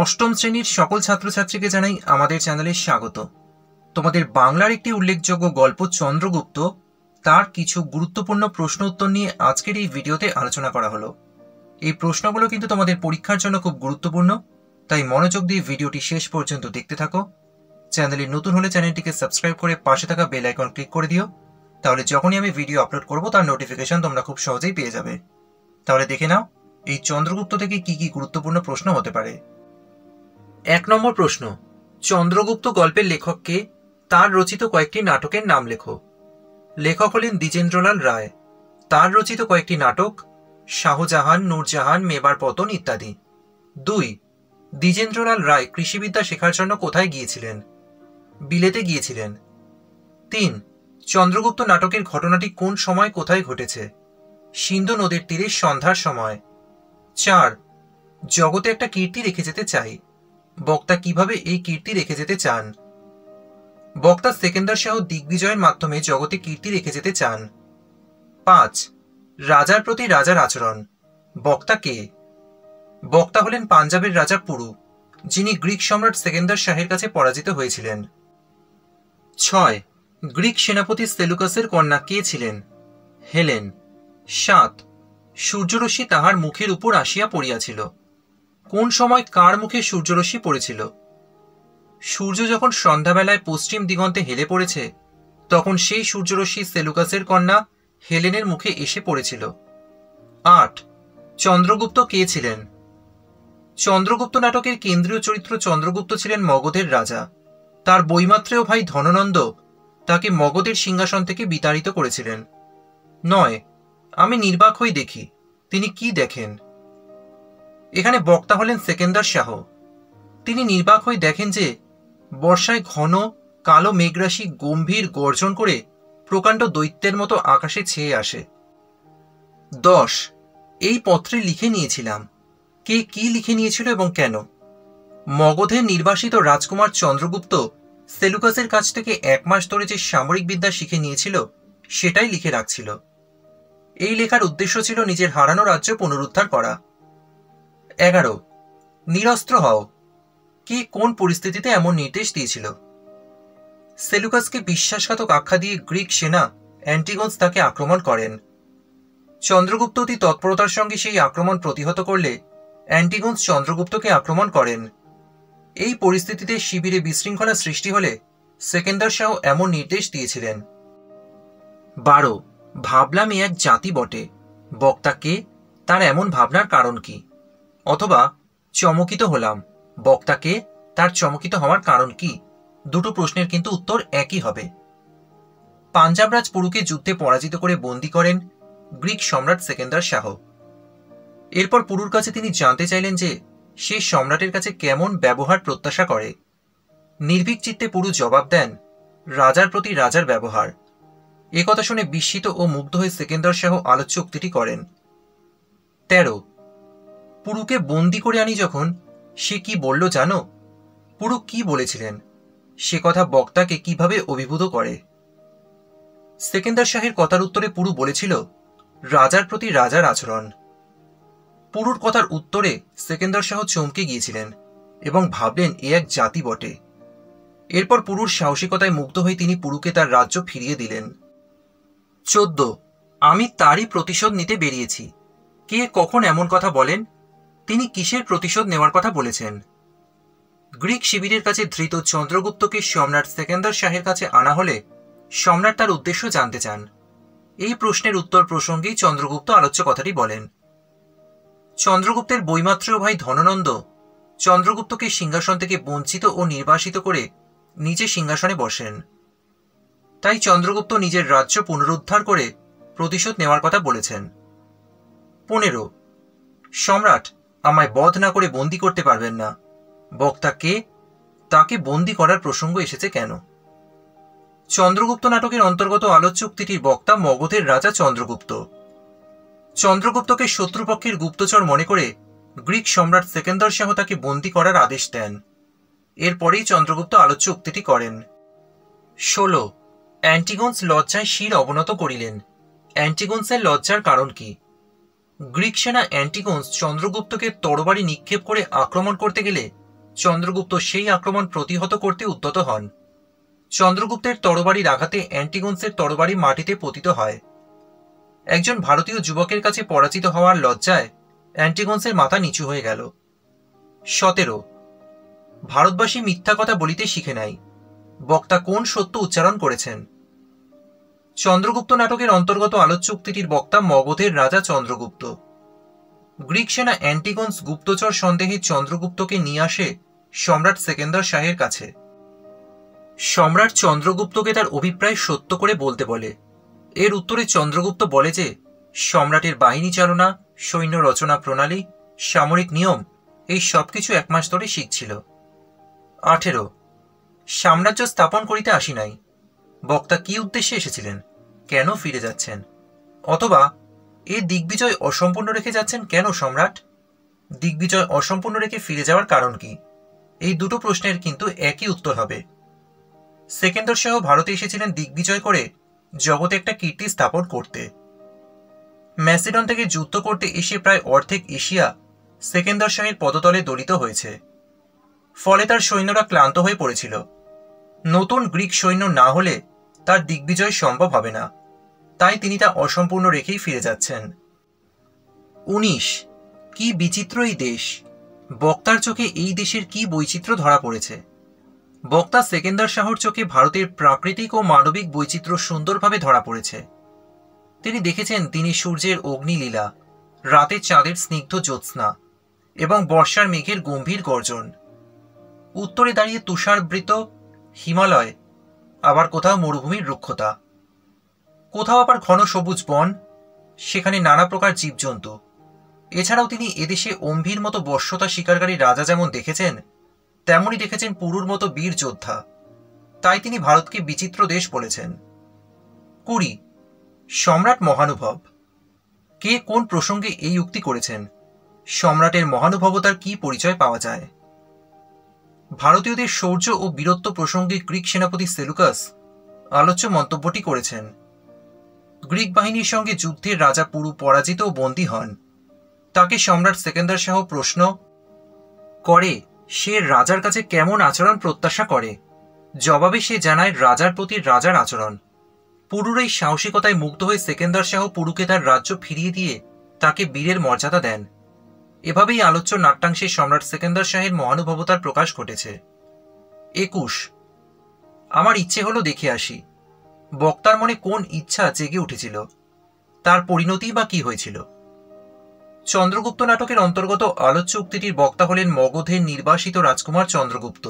অষ্টম শ্রেণীর সকল ছাত্রছাত্রীকে জানাই আমাদের চ্যানেলে স্বাগত। তোমাদের বাংলার একটি উল্লেখযোগ্য গল্প চন্দ্রগুপ্ত, তার কিছু গুরুত্বপূর্ণ প্রশ্ন উত্তর নিয়ে আজকের এই ভিডিওতে আলোচনা করা হলো। এই প্রশ্নগুলো কিন্তু তোমাদের পরীক্ষার জন্য খুব গুরুত্বপূর্ণ, তাই মনোযোগ দিয়ে ভিডিওটি শেষ পর্যন্ত দেখতে থাকো। চ্যানেলে নতুন হলে চ্যানেলটিকে সাবস্ক্রাইব করে পাশে থাকা বেল আইকন ক্লিক করে দিও, তাহলে যখনই আমি ভিডিও আপলোড করব তার নোটিফিকেশন তোমরা খুব সহজেই পেয়ে যাবে। তাহলে দেখে নাও এই চন্দ্রগুপ্ত থেকে কি কি গুরুত্বপূর্ণ প্রশ্ন হতে পারে। 1 নম্বর প্রশ্ন, চন্দ্রগুপ্ত গল্পের লেখককে, তার রচিত কয়েকটি নাটকের নাম লেখো। লেখক হলেন দ্বিজেন্দ্রলাল রায়। তার রচিত কয়েকটি নাটক শাহজাহান, নূরজাহান, মেবার পতন ইত্যাদি। 2. দ্বিজেন্দ্রলাল রায় কৃষিবিদ্যা শেখার জন্য কোথায় গিয়েছিলেন? বিলেতে গিয়েছিলেন। 3. চন্দ্রগুপ্ত নাটকের ঘটনাটি কোন সময় কোথায় ঘটেছে? সিন্ধু নদীর তীরে সন্ধ্যার সময়। 4. জগতে একটা কীর্তি রেখে যেতে চাই। বক্তা কিভাবে এই কীর্তি রেখে যেতে চান? বক্তা সেকেন্দার শাহ দিগ্বিজয়ের মাধ্যমে জগতে কীর্তি রেখে যেতে চান। 5. রাজার প্রতি রাজার আচরণ। বক্তা কে? বক্তা হলেন পাঞ্জাবের রাজা পুরু, যিনি গ্রিক সম্রাট সেকেন্দার শাহের কাছে পরাজিত হয়েছিলেন। 6. গ্রিক সেনাপতি সেলুকাসের কন্যা কে ছিলেন? হেলেন। 7. সূর্যরশ্মি তাহার মুখের উপর আসিয়া পড়িয়াছিল। কোন সময় কার মুখে সূর্যরশ্মি পড়েছিল? সূর্য যখন সন্ধ্যাবেলায় পশ্চিম দিগন্তে হেলে পড়েছে, তখন সেই সূর্যরশ্মি সেলুকাসের কন্যা হেলেনের মুখে এসে পড়েছিল। 8. চন্দ্রগুপ্ত কে ছিলেন? চন্দ্রগুপ্ত নাটকের কেন্দ্রীয় চরিত্র চন্দ্রগুপ্ত ছিলেন মগধের রাজা। তার বৈমাত্রেয় ভাই ধননন্দ তাকে মগধের সিংহাসন থেকে বিতাড়িত করেছিলেন। 9. আমি নির্বাক হই দেখি। তিনি কি দেখেন? এখানে বক্তা হলেন সেকেন্দার শাহ। তিনি নির্বাক হয়ে দেখেন যে বর্ষায় ঘন কালো মেঘরাশি গম্ভীর গর্জন করে প্রকাণ্ড দৈত্যের মতো আকাশে ছেয়ে আসে। 10. এই পত্রে লিখে নিয়েছিলাম। কে কি লিখে নিয়েছিল এবং কেন? মগধের নির্বাসিত রাজকুমার চন্দ্রগুপ্ত সেলুকাসের কাছ থেকে 1 মাস ধরে যে সামরিক বিদ্যা শিখে নিয়েছিল সেটাই লিখে রাখছিল। এই লেখার উদ্দেশ্য ছিল নিজের হারানো রাজ্য পুনরুদ্ধার করা। 11. নিরস্ত্র হও। কে কোন পরিস্থিতিতে এমন নির্দেশ দিয়েছিল? সেলুকাসকে বিশ্বাসঘাতক আখ্যা দিয়ে গ্রিক সেনা অ্যান্টিগোনস তাকে আক্রমণ করেন। চন্দ্রগুপ্ত অতি তৎপরতার সঙ্গে সেই আক্রমণ প্রতিহত করলে অ্যান্টিগোনস চন্দ্রগুপ্তকে আক্রমণ করেন। এই পরিস্থিতিতে শিবিরে বিশৃঙ্খলা সৃষ্টি হলে সেকেন্দার শাহ এমন নির্দেশ দিয়েছিলেন। 12. ভাবলাম এ এক জাতি বটে। বক্তা কে? তার এমন ভাবনার কারণ কি? অথবা চমকিত হলাম। বক্তা কে? তার চমকিত হওয়ার কারণ কি? দুটো প্রশ্নের কিন্তু উত্তর একই হবে। পাঞ্জাবরাজ পুরুকে যুদ্ধে পরাজিত করে বন্দী করেন গ্রিক সম্রাট সেকেন্দার শাহ। এরপর পুরুর কাছে তিনি জানতে চাইলেন যে সে সম্রাটের কাছে কেমন ব্যবহার প্রত্যাশা করে। নির্ভীক চিত্তে পুরু জবাব দেন, রাজার প্রতি রাজার ব্যবহার। একথা শুনে বিস্মিত ও মুগ্ধ হয়ে সেকেন্দার শাহ আলোচ্য উক্তিটি করেন। 13. পুরুকে বন্দী করে আনি যখন, সে কি বলল জানো? পুরু কি বলেছিলেন? সে কথা বক্তাকে কিভাবে অভিভূত করে? সেকেন্দার শাহের কথার উত্তরে পুরু বলেছিল, রাজার প্রতি রাজার আচরণ। পুরুর কথার উত্তরে সেকেন্দার শাহ চমকে গিয়েছিলেন এবং ভাবলেন এ এক জাতি বটে। এরপর পুরুর সাহসিকতায় মুগ্ধ হয়ে তিনি পুরুকে তার রাজ্য ফিরিয়ে দিলেন। 14. আমি তারই প্রতিশোধ নিতে বেরিয়েছি। কে কখন এমন কথা বলেন? তিনি কিসের প্রতিশোধ নেওয়ার কথা বলেছেন? গ্রিক শিবিরের কাছে ধৃত চন্দ্রগুপ্তকে সম্রাট সেকেন্দার শাহের কাছে আনা হলে সম্রাট তার উদ্দেশ্য জানতে চান। এই প্রশ্নের উত্তর প্রসঙ্গেই চন্দ্রগুপ্ত আলোচ্য কথাটি বলেন। চন্দ্রগুপ্তের বৈমাত্রেয় ভাই ধননন্দ চন্দ্রগুপ্তকে সিংহাসন থেকে বঞ্চিত ও নির্বাসিত করে নিজে সিংহাসনে বসেন। তাই চন্দ্রগুপ্ত নিজের রাজ্য পুনরুদ্ধার করে প্রতিশোধ নেওয়ার কথা বলেছেন। 15. সম্রাট আমায় বধ না করে বন্দী করতে পারবেন না। বক্তা কে? তাকে বন্দী করার প্রসঙ্গ এসেছে কেন? চন্দ্রগুপ্ত নাটকের অন্তর্গত আলোচ্য উক্তিটির বক্তা মগধের রাজা চন্দ্রগুপ্ত। চন্দ্রগুপ্তকে শত্রুপক্ষের গুপ্তচর মনে করে গ্রিক সম্রাট সেকেন্দার শাহ তাকে বন্দী করার আদেশ দেন। এরপরেই চন্দ্রগুপ্ত আলোচ্য উক্তিটি করেন। 16. অ্যান্টিগোনস লজ্জায় শির অবনত করিলেন। অ্যান্টিগোনসের লজ্জার কারণ কি? গ্রিক সেনা অ্যান্টিগোনস চন্দ্রগুপ্তকে তরবারি নিক্ষেপ করে আক্রমণ করতে গেলে চন্দ্রগুপ্ত সেই আক্রমণ প্রতিহত করতে উদ্যত হন। চন্দ্রগুপ্তের তরবারির আঘাতে অ্যান্টিগোনসের তরবারি মাটিতে পতিত হয়। একজন ভারতীয় যুবকের কাছে পরাজিত হওয়ার লজ্জায় অ্যান্টিগোনসের মাথা নিচু হয়ে গেল। 17 ভারতবাসী মিথ্যা কথা বলিতে শিখে নাই। বক্তা কোন সত্য উচ্চারণ করেছেন? চন্দ্রগুপ্ত নাটকের অন্তর্গত আলোচ্য উক্তিটির বক্তা মগধের রাজা চন্দ্রগুপ্ত। গ্রিক সেনা অ্যান্টিগোনস গুপ্তচর সন্দেহে চন্দ্রগুপ্তকে নিয়ে আসে সম্রাট সেকেন্দার শাহের কাছে। সম্রাট চন্দ্রগুপ্তকে তার অভিপ্রায় সত্য করে বলতে বলে। এর উত্তরে চন্দ্রগুপ্ত বলে যে সম্রাটের বাহিনী চালনা, সৈন্য রচনা প্রণালী, সামরিক নিয়ম এই সবকিছু 1 মাস ধরে শিখছিল। 18 সাম্রাজ্য স্থাপন করিতে আসি নাই। বক্তা কি উদ্দেশ্যে এসেছিলেন? কেন ফিরে যাচ্ছেন? অথবা এ দিগ্বিজয় অসম্পূর্ণ রেখে যাচ্ছেন কেন সম্রাট? দিগ্বিজয় অসম্পূর্ণ রেখে ফিরে যাওয়ার কারণ কি? এই দুটো প্রশ্নের কিন্তু একই উত্তর হবে। সেকেন্দার শাহ ভারতে এসেছিলেন দিগ্বিজয় করে জগতে একটা কীর্তি স্থাপন করতে। ম্যাসিডন থেকে যুদ্ধ করতে এসে প্রায় অর্ধেক এশিয়া সেকেন্দার শাহের পদতলে দলিত হয়েছে। ফলে তার সৈন্যরা ক্লান্ত হয়ে পড়েছিল। নতুন গ্রিক সৈন্য না হলে তার দিগ্বিজয় সম্ভব হবে না। তাই তিনি তা অসম্পূর্ণ রেখেই ফিরে যাচ্ছেন। 19 কি বিচিত্র এই দেশ! বক্তার চোখে এই দেশের কি বৈচিত্র্য ধরা পড়েছে। বক্তা সেকেন্দার শাহর চোখে ভারতের প্রাকৃতিক ও মানবিক বৈচিত্র্য সুন্দরভাবে ধরা পড়েছে। তিনি দেখেছেন দিনে সূর্যের অগ্নিলীলা, রাতে চাঁদের স্নিগ্ধ জ্যোৎস্না এবং বর্ষার মেঘের গম্ভীর গর্জন। উত্তরে দাঁড়িয়ে তুষারবৃত হিমালয়, আবার কোথাও মরুভূমির রুক্ষতা, কোথাও আবার ঘন সবুজ বন, সেখানে নানা প্রকার জীবজন্তু। এছাড়াও তিনি এদেশে অম্ভীর মতো বশ্যতা শিকারকারী রাজা যেমন দেখেছেন, তেমনই দেখেছেন পুরুর মতো বীর যোদ্ধা। তাই তিনি ভারতকে বিচিত্র দেশ বলেছেন। 20 সম্রাট মহানুভব। কে কোন প্রসঙ্গে এই উক্তি করেছেন? সম্রাটের মহানুভবতার কি পরিচয় পাওয়া যায়? ভারতীয়দের শৌর্য ও বীরত্ব প্রসঙ্গে গ্রিক সেনাপতি সেলুকাস আলোচ্য মন্তব্যটি করেছেন। গ্রিক বাহিনীর সঙ্গে যুদ্ধের রাজা পুরু পরাজিত ও বন্দী হন। তাকে সম্রাট সেকেন্দার শাহ প্রশ্ন করে সে রাজার কাছে কেমন আচরণ প্রত্যাশা করে। জবাবে সে জানায় রাজার প্রতি রাজার আচরণ। পুরুর এই সাহসিকতায় মুগ্ধ হয়ে সেকেন্দার শাহ পুরুকে তার রাজ্য ফিরিয়ে দিয়ে তাকে বীরের মর্যাদা দেন। এভাবেই আলোচ্য নাট্যাংশে সম্রাট সেকেন্দার শাহের মহানুভবতার প্রকাশ ঘটেছে। 21 আমার ইচ্ছে হলো দেখে আসি। বক্তার মনে কোন ইচ্ছা জেগে উঠেছিল? তার পরিণতি বা কি হয়েছিল? চন্দ্রগুপ্ত নাটকের অন্তর্গত আলোচ্য উক্তিটির বক্তা হলেন মগধের নির্বাসিত রাজকুমার চন্দ্রগুপ্ত।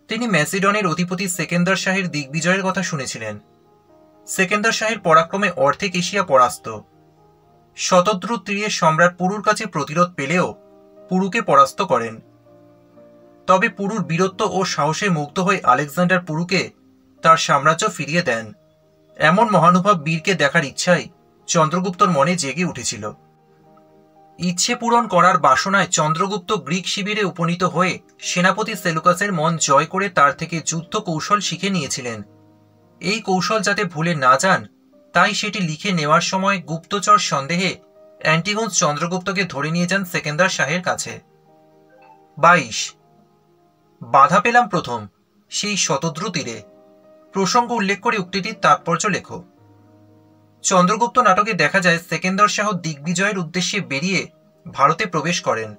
তিনি ম্যাসিডনের অধিপতি সেকেন্দার শাহের দিগ্বিজয়ের কথা শুনেছিলেন। সেকেন্দার শাহের পরাক্রমে অর্ধেক এশিয়া পরাস্ত। শতদ্রু তীরে সম্রাট পুরুর কাছে প্রতিরোধ পেলেও পুরুকে পরাস্ত করেন। তবে পুরুর বীরত্ব ও সাহসে মুগ্ধ হয়ে আলেকজান্ডার পুরুকে তার সাম্রাজ্য ফিরিয়ে দেন। এমন মহানুভব বীরকে দেখার ইচ্ছাই চন্দ্রগুপ্তর মনে জেগে উঠেছিল। ইচ্ছে পূরণ করার বাসনায় চন্দ্রগুপ্ত গ্রিক শিবিরে উপনীত হয়ে সেনাপতি সেলুকাসের মন জয় করে তার থেকে যুদ্ধ কৌশল শিখে নিয়েছিলেন। এই কৌশল যাতে ভুলে না যান, তাই সেটি লিখে নেওয়ার সময় গুপ্তচর সন্দেহে অ্যান্টিগোনস চন্দ্রগুপ্তকে ধরে নিয়ে যান সেকেন্দার শাহের কাছে। 22 বাধা পেলাম প্রথম সেই শতদ্রু তীরে। প্রসঙ্গ উল্লেখ করে উক্তিটির তাৎপর্য লেখো। চন্দ্রগুপ্ত নাটকে দেখা যায় সেকেন্দার শাহ দিগ্বিজয়ের উদ্দেশ্যে বেরিয়ে ভারতে প্রবেশ করেন।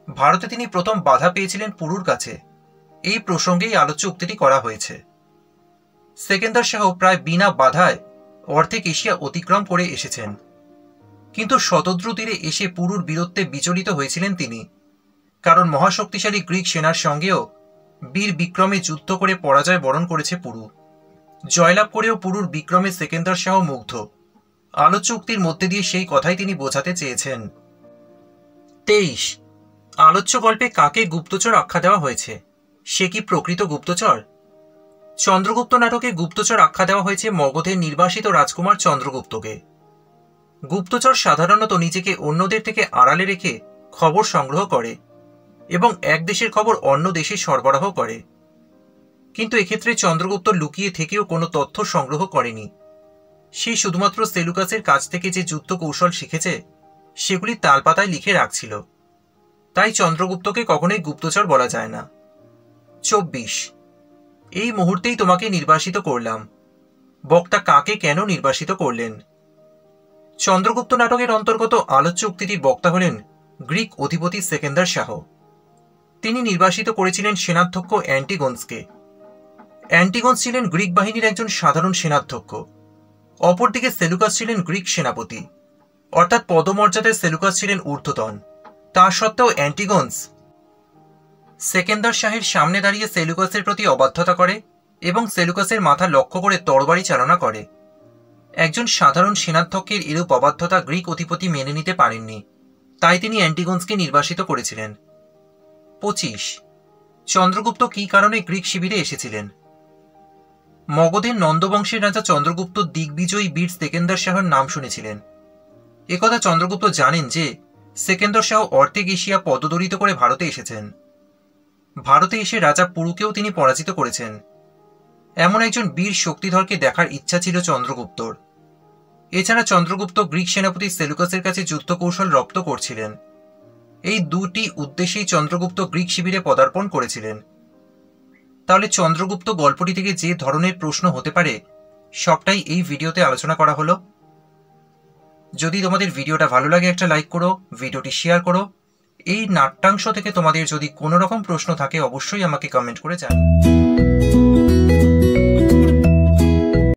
ভারতে তিনি প্রথম বাধা পেয়েছিলেন পুরুর কাছে। এই প্রসঙ্গেই আলোচ্য উক্তিটি করা হয়েছে। সেকেন্দার শাহ প্রায় বিনা বাধায় অর্ধেক এশিয়া অতিক্রম করে এসেছেন, কিন্তু শতদ্রু তীরে এসে পুরুর বীরত্বে বিচলিত হয়েছিলেন তিনি। কারণ মহাশক্তিশালী গ্রিক সেনার সঙ্গেও বীর বিক্রমে যুদ্ধ করে পরাজয় বরণ করেছে পুরু। জয়লাভ করেও পুরুর বিক্রমে সেকেন্দার শাহ মুগ্ধ। আলোচ্য উক্তির মধ্যে দিয়ে সেই কথাই তিনি বোঝাতে চেয়েছেন। 23 আলোচ্য গল্পে কাকে গুপ্তচর আখ্যা দেওয়া হয়েছে? সে কি প্রকৃত গুপ্তচর? চন্দ্রগুপ্ত নাটকে গুপ্তচর আখ্যা দেওয়া হয়েছে মগধের নির্বাসিত রাজকুমার চন্দ্রগুপ্তকে। গুপ্তচর সাধারণত নিজেকে অন্যদের থেকে আড়ালে রেখে খবর সংগ্রহ করে এবং এক দেশের খবর অন্য দেশে সরবরাহ করে। কিন্তু এক্ষেত্রে চন্দ্রগুপ্ত লুকিয়ে থেকেও কোনো তথ্য সংগ্রহ করেনি। সে শুধুমাত্র সেলুকাসের কাছ থেকে যে যুদ্ধ কৌশল শিখেছে সেগুলি তালপাতায় লিখে রাখছিল। তাই চন্দ্রগুপ্তকে কখনোই গুপ্তচর বলা যায় না। 24 এই মুহূর্তেই তোমাকে নির্বাসিত করলাম। বক্তা কাকে কেন নির্বাসিত করলেন? চন্দ্রগুপ্ত নাটকের অন্তর্গত আলোচ্য উক্তিটির বক্তা হলেন গ্রিক অধিপতি সেকেন্দার শাহ। তিনি নির্বাসিত করেছিলেন সেনাধ্যক্ষ অ্যান্টিগোনসকে। অ্যান্টিগোনস ছিলেন গ্রিক বাহিনীর একজন সাধারণ সেনাধ্যক্ষ। অপরদিকে সেলুকাস ছিলেন গ্রিক সেনাপতি, অর্থাৎ পদমর্যাদায় সেলুকাস ছিলেন ঊর্ধ্বতন। তা সত্ত্বেও অ্যান্টিগোনস সেকেন্দার শাহের সামনে দাঁড়িয়ে সেলুকাসের প্রতি অবাধ্যতা করে এবং সেলুকাসের মাথা লক্ষ্য করে তরবারি চালনা করে। একজন সাধারণ সেনাধ্যক্ষের এরূপ অবাধ্যতা গ্রিক অধিপতি মেনে নিতে পারেননি, তাই তিনি অ্যান্টিগোনসকে নির্বাসিত করেছিলেন। 25 চন্দ্রগুপ্ত কী কারণে গ্রিক শিবিরে এসেছিলেন? মগধের নন্দবংশের রাজা চন্দ্রগুপ্ত দিগ্বিজয়ী বীর সেকেন্দার শাহর নাম শুনেছিলেন। একথা চন্দ্রগুপ্ত জানেন যে সেকেন্দার শাহ অর্ধেক এশিয়া পদদলিত করে ভারতে এসেছেন। ভারতে এসে রাজা পুরুকেও তিনি পরাজিত করেছেন। এমন একজন বীর শক্তিধরকে দেখার ইচ্ছা ছিল চন্দ্রগুপ্তর। এছাড়া চন্দ্রগুপ্ত গ্রিক সেনাপতি সেলুকাসের কাছে যুদ্ধ কৌশল রপ্ত করছিলেন। এই দুটি উদ্দেশ্যেই চন্দ্রগুপ্ত গ্রিক শিবিরে পদার্পণ করেছিলেন। তাহলে চন্দ্রগুপ্ত গল্পটি থেকে যে ধরনের প্রশ্ন হতে পারে সবটাই এই ভিডিওতে আলোচনা করা হলো। যদি তোমাদের ভিডিওটা ভালো লাগে একটা লাইক করো, ভিডিওটি শেয়ার করো। এই নাট্যাংশ থেকে তোমাদের যদি কোনো রকম প্রশ্ন থাকে অবশ্যই আমাকে কমেন্ট করে জানাও।